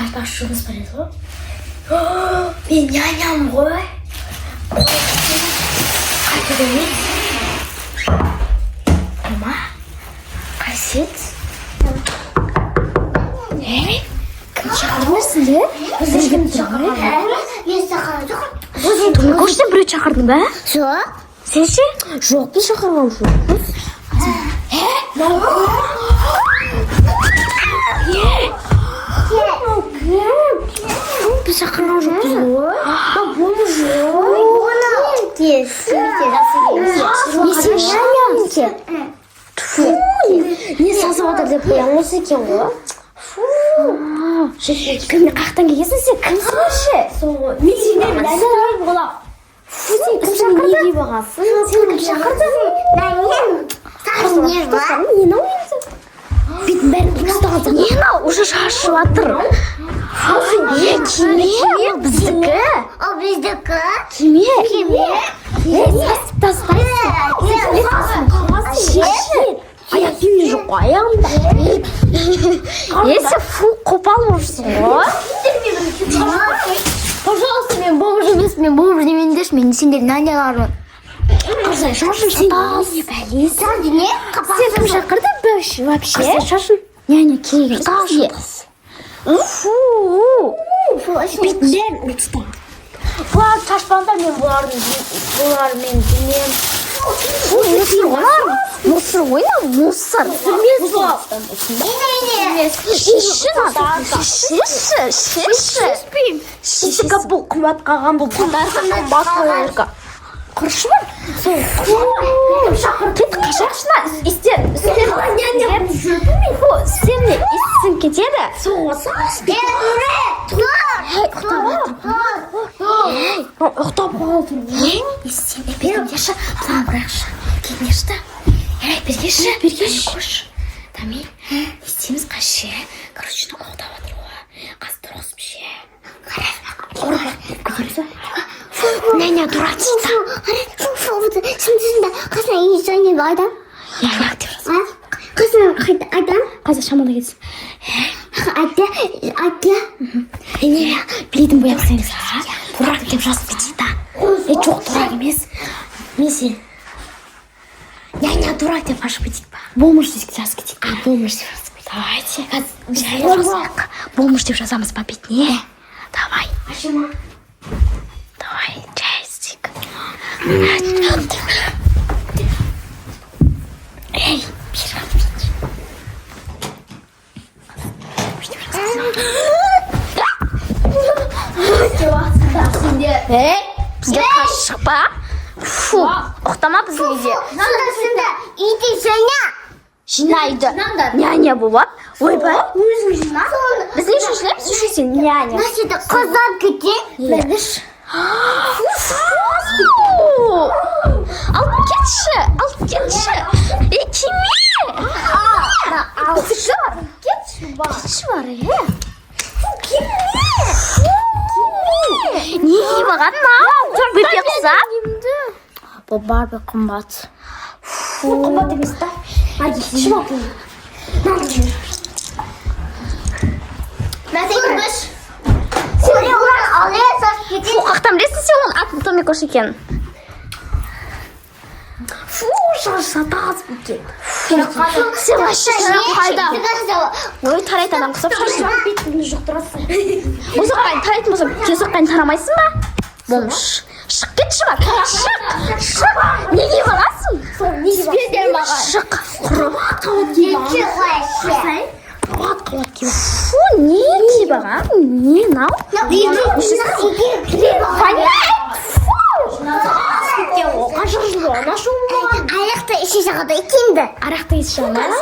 айтпақшымыз бар еді ғой. Мен няням ғой. Қайтып емес. Мама, қасет. Кім шақырмайсың де? Өзің кім шақырмай? Мен шақырдым. Көштен біреу шақырдың ба? Жоқ. Сен ше? Жоқ, біз шақырған жоқ. Біз шақырған жоқпыз ғой. Бомжы. Не сасып отыр деп қоямын осы екен ғой. Кімді қақтан келгесің сен? Кімсің ше? Мен сенен нәзір болам. Сен кім шақырды? Неге бағасың? Сен кім шақырды? Нені ойымсың? Бетін бәрін ұстағансың. Нені уже шашып атыр. Кеме? Біздікі? Ол біздікі. Кеме? Сасып тастайсың. Аяқ кеме жоқ қой аяғымда. Сен фу қопал болжысың ғой. Пожалуйста, мен бомж емеспін, мен бомж демейін деші, мен сендердің нанялармын. Қызай, шашын шатас. Не бәлесің? Сен не? Сен кім шақырды вообще? Қызай, шашын. Няня келген. Фу. Бетінден ұлтыста. Бұлар шашпаңдар, мен бұлармен демем. Мусор ғой на мусор. Сүрмес бұл. Шеші бұл қымбат қалған бұл бұндарғаннан батылырға. Құрышы бар? Кет қашақшына. Сен не істің кетеді? Ұқтап қалдым. Сен бергендеші, бұлан бұрақшы. Келмешті. Бергеші. Қош. Тами, істеміз қашы. Короче, ұқтап атыр ғой. Қазды росып ше. Көрді? Няня дурачица. Шымдысында қасына үй жайне бар адам? Яғақ деп жазып. Қасына адам? Қазір шамада кетсін. Атя? Не, білетін бояпсаңыз. Дурак деп жазып кетейді. Жоқ, дурак емес. Мен сен. Няня дурак деп ашып кетейді ба? Болмыш деп жазып кетейді. Болмыш деп жазып кетейді. Давайте. Болмыш деп жазамыз ба бетіне? Давай. Ашыма. Давай, чайстик. Эй, бізге қашық ба? Фу, ұқтама біздің үйде. Сонда, үйде Жинайды. Няня болады. Ойбай. өзім жина. Біз не шешілеміз? Шешесен няня. Насиді қыздар кетен. Біліш. Алып кетші. Кеме. Кетші бар. Неге баған мау? Бөпе қыза? Бұл барбі қымбат. Қымбат емес та? Кетші бар бұл. Қақтан білесің сен оның атын Томикош екен. Фу, шатас бекен. Сен вообще қайда? Ой, тарайт адам құсап шашын. Бетіңді жұқтырасың. Осы қайын тарайтын болсам, кесі қайын тарамайсың ба? Болмыш. Шық кетші бар. Шық. Неге бағасың? Спендер маған. Шық. Құрып. Фу, не бағам? Не нау? Аяқта іші жағада екенді. Арақта есі жағына?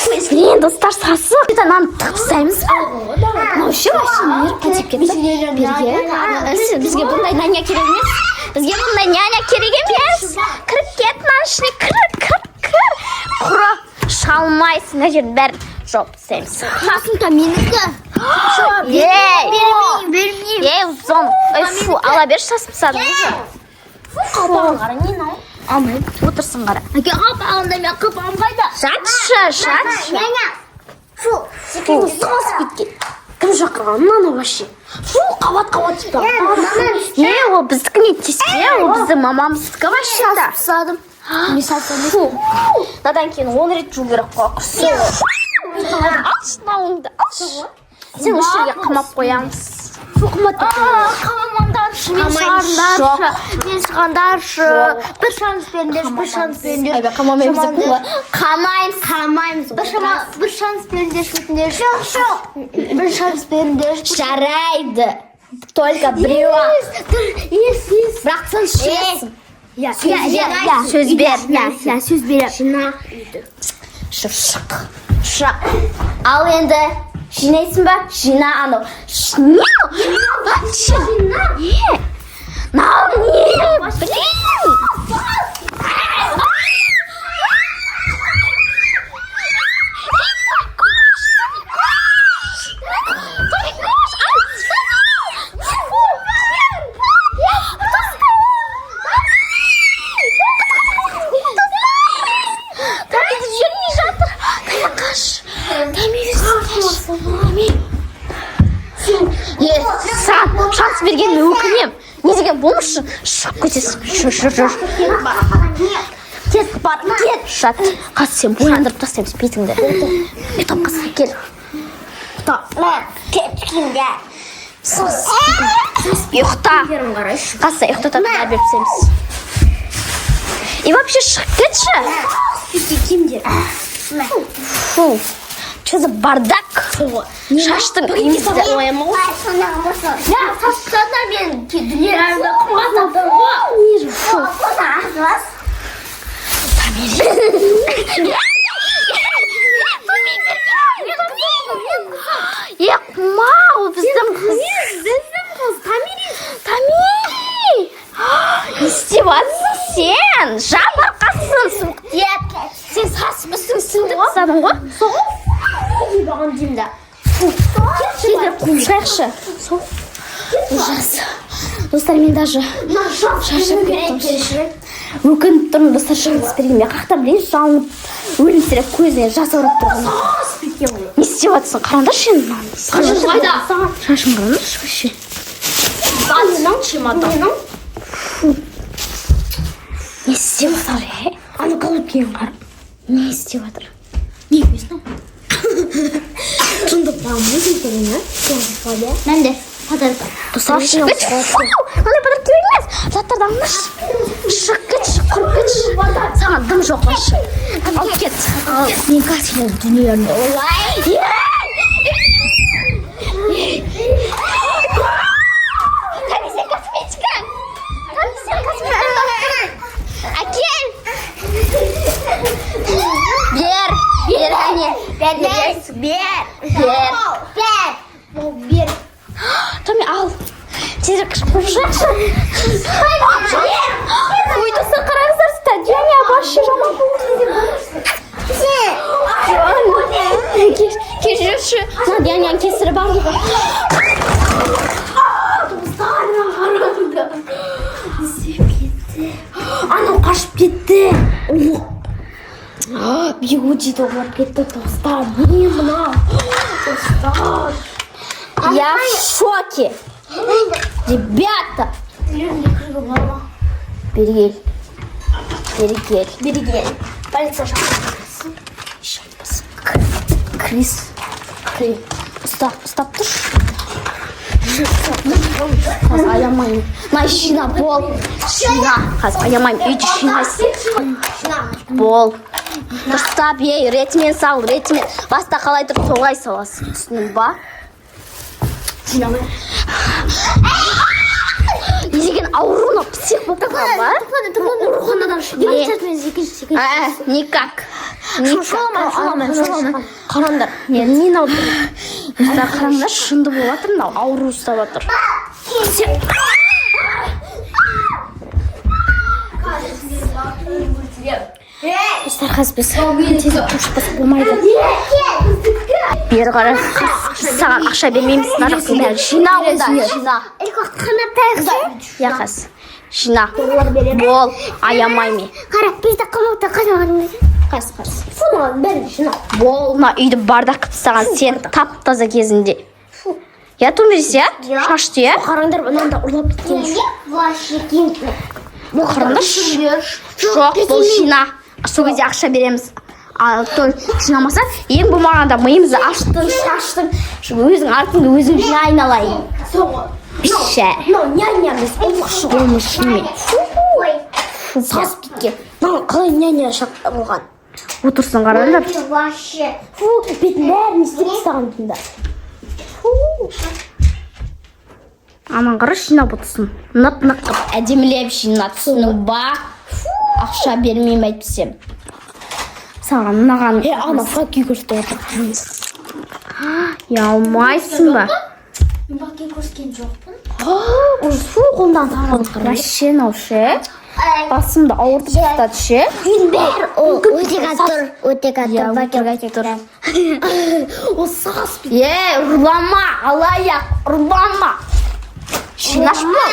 Блин, достар, сасық. Нан тықсаймыз ба? Наушы вообще нер кетіп кетті. Бізге бұндай няня керек емес. Кіріп кет, нан ішіне кір. Құры, шалмайсың, на жерін бәрін жоп сәйміз. Қасымта менікі. Ей, ұзон. Фу, ала бер шасып садың. Қапағын қара, не нау? Алмайды, отырсын қара. Әке қапағында мен қапағым қайда? Шатшы. Няня. сағыз кеткен. Кім шақырған мынаны вообще? Фу, қабат типа. Не, ол біздікі не теске, ол біздің мамамыздікі вообще. Садым. Не садым. Надан кейін 10 рет жуу керек қой. Алшы мынауыңды, алшы. Сен осы жерге қамап қоямыз. Қамамаңдаршы, мен шығандаршы. Бір шанс беріңдерші, бір шанс беріңдерші. Қамамаймыз деп бұл. Қамаймыз. Бір шанс беріңдерші, өтіндерші. Бір шанс беріңдерші. Жарайды. Только біреу. Бірақ сен шешесің. Сөз бер. Сөз бер. Шық. Ал енді жинайсың ба? Жина анау. Жина. Шанс берген өкінем. Не деген болмашы? Шық көтесің. Жүр. Кет, бар, кет. Шат. Қас сен бойандырып тастаймыз бетіңді. Бетім қасқа кел. Кеткенде. Ұйықта. Қасса ұйықтатып беріп тастаймыз. И вообще шығып кетші. Кемдер. Фу. Что за бардак? Шаштың үйімізді. Сашқанда мен дүниелерімді қымғасам. Мау, біздің қыз. Тамири. Не істеватсың сен? Жабырқасын суықтет. Сен сасымысың сіңдіп тастадың ғой? Баған деймін да. Кездер қуышайықшы. Ужас. Достар, мен даже шаршап кеттім. Өкініп тұрмын, достар, шыңғыс бергенме. Қақтан білейін, жалынып, өлімсіреп көзіне жас аурап тұрғаны. Не істеватсың? Қараңдаршы енді. Шашың қайда? Шашың қараңдаршы вообще. Менің чемоданым. Не істеватыр, Аны колыбкең қар. Не істеватыр? Не білесің? Шындық бағым өзің төліне. Мен де подарка. Достар, шығып кетші. Қандай подарка керек емес. Заттарды алмашы. Шығып кетші, құрып кетші. Саған дым жоқ вообще. Алып кет. Мен қазір дүниелерінде олай. Комиссия косметика. Әкел. Бер. Бер, әне. Бер. Томи, ал. Тезірек қып жақшы. Ой, достар, қараңыздар, стадиония вообще жаман болды. Кешірші. Стадионияның кесірі бар ғой. Анау қашып кетті. Бигудиді олап кетті, достар. Не мынау? Достар. Я в шоке. Ребята. Бери гель. Полиция Крис. Ұстап тұрш. Қазір аямайым. Шина бол. Қазір аямайым. Үйді шинайсың. Бол. Дұрыстап ей, ретімен сал, ретімен. Баста қалай тұрып солай саласың. Түсіндің ба? Не деген ауруына псих болып қалған ба? Руханадан Никак. Шоламай. Қараңдар. Мен алып тұрмын. Қараңдар, шынды болып жатыр, мынау ауру ұстап жатыр. Достар, қазір біз тезірек қушықпасақ болмайды. Бері қарай, саған ақша бермейміз, нарықтың бәрі жина онда, жина. Я қас, жина. Бол, аямай ме. Қара, бізді қамауды қадағанымыз. Қайсы. Фуна бәрін жинап. Бол, мына үйді бардақ қып тастаған сен тап-таза кезінде. Я тумирис, я? Шашты, я? Қараңдар, мынанда ұрлап кеткен. Ваши кинки. Бұл қараңдаршы. Жоқ, бұл жина. Сол кезде ақша береміз. Ал той жинамаса, ең болмағанда миымызды аштың, шаштың. Өзің артыңды өзің жина айналайын. Ше. Нянямыз оқышы болмыш неме. Сасып кеткен. Қалай няня шақта болған. Отырсын қараңдар. Ваши. Бетін бәрін істеп тастаған тұнда. Анан қараш жинап отырсын. Нып-нық қып әдемілеп жинап түсінің ба. Ақша бермеймін айтпасам. Саған мынаған Ана факи көрсетіп отыр. ұялмайсың ба? Мен баки көрсеткен жоқпын. Фу, қолдан тағалып қарай. Машина ше. Басымды ауыртып тастады ше. Өте қатыр. Баки тұр. Ол сағас бит. Ұрлама, алаяқ, ұрлама. Шинаш бол.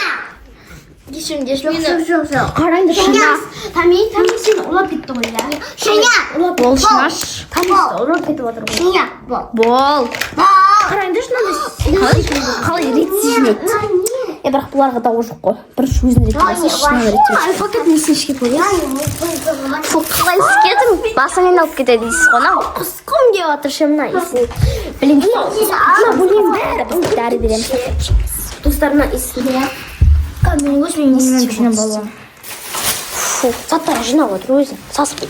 Қараңдар, Шина. Тами сені ұрлап кетті ғой, иә? Шыня. Бол шинаш. Ұрлап кетіп отыр ғой. Шыня. Бол. Қараңдар, Шина. Қалай ретсіз жинайды. Бірақ бұларға дауы жоқ қой. Бірінші өзін реттемесе шынын реттемесе. Пакет несін ішке қоясыз? Сол қалай істедің? Басың айналып кетеді дейсіз ғой, ана? Құсқым деп отыр шымна есі. Білем, Бұлем бәрі. біз дәрі береміз. Достарына есі. Мен өзімен есі болуым. Заттар жинап отыр өзін. Сасып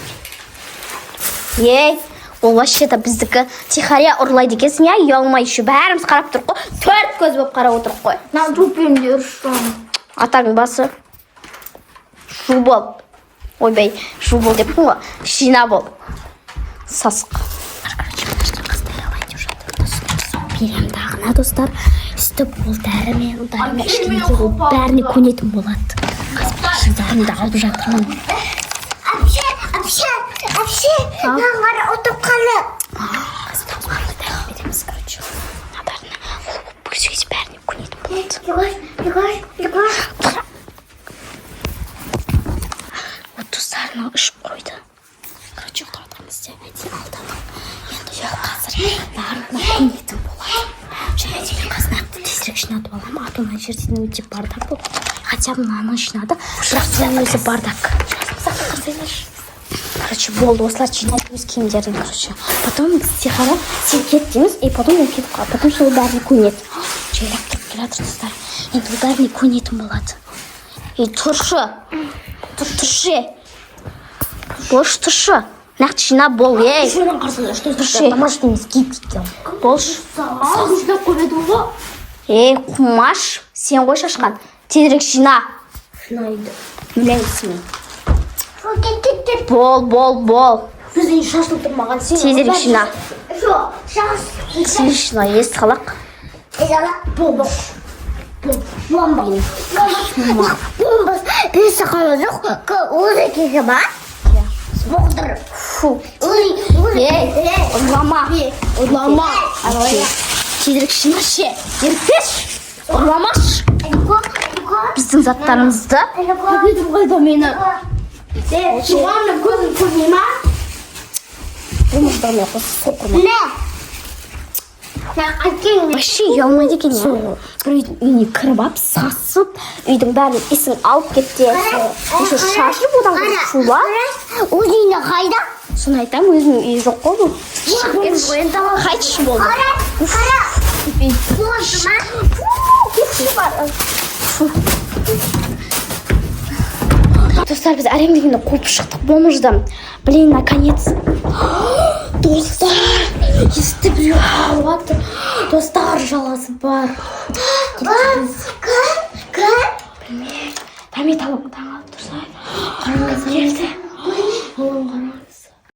кеткен. Ол вообще-то біздікі тихария ұрлайды екенсің, я ұялмай еще бәріміз қарап тұрық қой. 4 көз болып қарап отырық қой. Мен тупемде ұрышам. Атаң басы шу бол. Ойбай, шу бол деп ғой. Шина бол. Сасық. Берем тағына достар. Үсті бол дәрімен ішкенде ол бәріне көнетін болады. Қызбақшыларымды алып жатырмын. Вообще, нағары отырып қалы. Қызбақшыларды дәрі береміз, короче. Бәріне, бұл сөз бәріне көнетін болады. Вот достарына үшіп қойды. Короче, ұқтырдыңыз деп әдейі алдалық. Енді қазір барлығына көнетін болады. Және әдейі қазынақты тезірек жинатып аламын. Атына жерден өте бардак бұл. Хотя бы мынаны жинады. Бірақ соның өзі бардак. Короче, болды, осылар жинайды өз киімдерін, короче. Потом біз тихара сен кет дейміз, и потом ол кетіп қалады. Потом сол бәріне көнеді. Жайлап тұрып келатыр достар. Енді ол бәріне көнетін болады. И тұршы. Тұршы. Бош тұршы. Нақты жинап бол, ей. Шөлен қарсында, что это домашний скид екен. Болш. Сағыз жинап көреді ғой. Құмаш. Сен ғой шашқан. Тезірек жина. Жинайды. Мілеңсің. Бол. Біздің шашылып тұрмаған сен. Тезірек жина. Шаш. Тезірек жина, есі қалақ. Бомба. Бомбас. Бесі қалы жоқ. Өзі кеге ба? Бұқтыр. Фу. Ұрлама. Тезірек жина ше. Ерпеш. Ұрламаш. Біздің заттарымызды. Кетіп қойды мені. Шуғанды көзін көрмей ма? Бұмыздармен қосы соқырма. Вообще ұялмайды екен, я. Бір үйіне кіріп ап, сасып, үйдің бәрін есін алып кетті. Осы шашып одан шула. Өзіне қайда? Соны айтам, өзінің үйі жоқ қой бұл. Қайтшы болды. Достар, біз әрең дегенде қуып шықтық бомждан. Блин, наконец. Достар, есті біреу қалып жатыр. Достар, жаласы бар. Білмеймін. Тәме талып достар. Қараңыз келді.